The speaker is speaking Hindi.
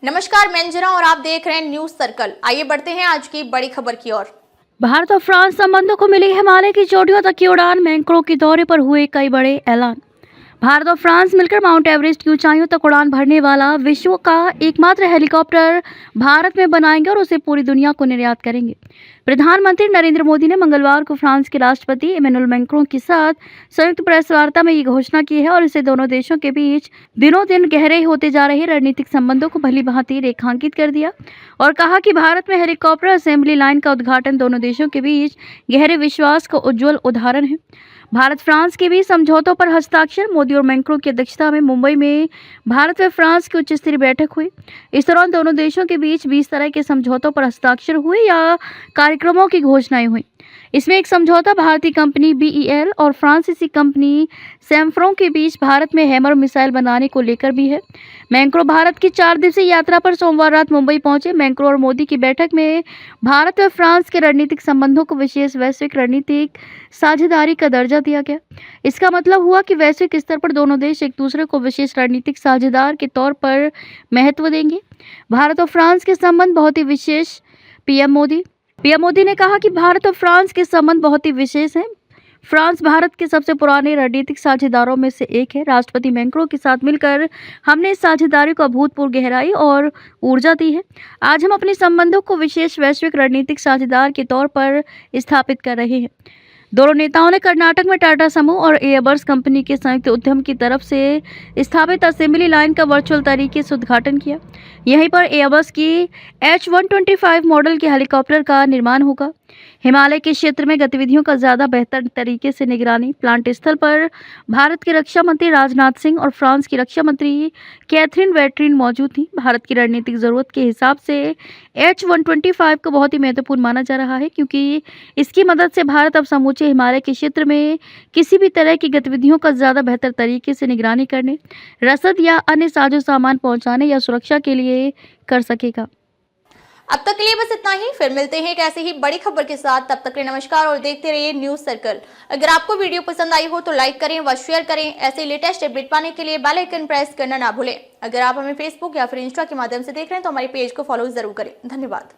नमस्कार, मैं अंजना और आप देख रहे हैं न्यूज सर्कल। आइए बढ़ते हैं आज की बड़ी खबर की ओर। भारत और फ्रांस संबंधों को मिली हिमालय की चोटियों तक की उड़ान, मैक्रों के दौरे पर हुए कई बड़े ऐलान। भारत और फ्रांस मिलकर माउंट एवरेस्ट की ऊंचाइयों तक उड़ान भरने वाला विश्व का एकमात्र हेलीकॉप्टर भारत में बनाएंगे और उसे पूरी दुनिया को निर्यात करेंगे। प्रधानमंत्री नरेंद्र मोदी ने मंगलवार को फ्रांस के राष्ट्रपति इमैनुअल मैक्रों के साथ संयुक्त प्रेस वार्ता में ये घोषणा की है और इसे दोनों देशों के बीच दिनों दिन गहरे होते जा रहे रणनीतिक संबंधों को भली भांति रेखांकित कर दिया और कहा कि भारत में हेलीकॉप्टर असेंबली लाइन का उद्घाटन दोनों देशों के बीच गहरे विश्वास का उज्ज्वल उदाहरण है। भारत फ्रांस के बीच समझौतों पर हस्ताक्षर। मोदी और मैक्रों की अध्यक्षता में मुंबई में भारत व फ्रांस की उच्च स्तरीय बैठक हुई। इस दौरान दोनों देशों के बीच 20 तरह के समझौतों पर हस्ताक्षर हुए या कार्यक्रमों की घोषणाएं हुई। इसमें एक समझौता भारतीय कंपनी BEL और फ्रांसीसी कंपनी सैमफ्रों के बीच भारत में हैमर मिसाइल बनाने को लेकर भी है। मैक्रो भारत की 4 दिवसीय यात्रा पर सोमवार रात मुंबई पहुंचे। मैक्रो और मोदी की बैठक में भारत व फ्रांस के रणनीतिक संबंधों को विशेष वैश्विक रणनीतिक साझेदारी का दर्जा दिया गया। इसका मतलब हुआ कि वैश्विक स्तर पर दोनों देश एक दूसरे को विशेष रणनीतिक साझेदार के तौर पर महत्व देंगे। भारत और फ्रांस के संबंध बहुत ही विशेष। पीएम मोदी ने कहा कि भारत और फ्रांस के संबंध बहुत ही विशेष हैं। फ्रांस भारत के सबसे पुराने रणनीतिक साझेदारों में से एक है। राष्ट्रपति मैक्रों के साथ मिलकर हमने इस साझेदारी को अभूतपूर्व गहराई और ऊर्जा दी है। आज हम अपने संबंधों को विशेष वैश्विक रणनीतिक साझेदार के तौर पर स्थापित कर रहे हैं। दोनों नेताओं ने कर्नाटक में टाटा समूह और एयरबस कंपनी के संयुक्त उद्यम की तरफ से स्थापित असेंबली लाइन का वर्चुअल तरीके से उद्घाटन किया। यहीं पर एयरबस की H125 मॉडल के हेलीकॉप्टर का निर्माण होगा। हिमालय के क्षेत्र में गतिविधियों का ज़्यादा बेहतर तरीके से निगरानी। प्लांट स्थल पर भारत के रक्षा मंत्री राजनाथ सिंह और फ्रांस की रक्षा मंत्री कैथरीन वेट्रीन मौजूद थी। भारत की रणनीतिक ज़रूरत के हिसाब से H125 को बहुत ही महत्वपूर्ण माना जा रहा है, क्योंकि इसकी मदद से भारत अब समूचे हिमालय के क्षेत्र में किसी भी तरह की गतिविधियों का ज़्यादा बेहतर तरीके से निगरानी करने, रसद या अन्य साजो सामान पहुँचाने या सुरक्षा के लिए कर सकेगा। अब तक के लिए बस इतना ही। फिर मिलते हैं एक ऐसे ही बड़ी खबर के साथ। तब तक के लिए नमस्कार और देखते रहिए न्यूज सर्कल। अगर आपको वीडियो पसंद आई हो तो लाइक करें व शेयर करें। ऐसे लेटेस्ट अपडेट पाने के लिए बेल आइकन प्रेस करना ना भूलें। अगर आप हमें फेसबुक या फिर इंस्टा के माध्यम से देख रहे हैं तो हमारे पेज को फॉलो जरूर करें। धन्यवाद।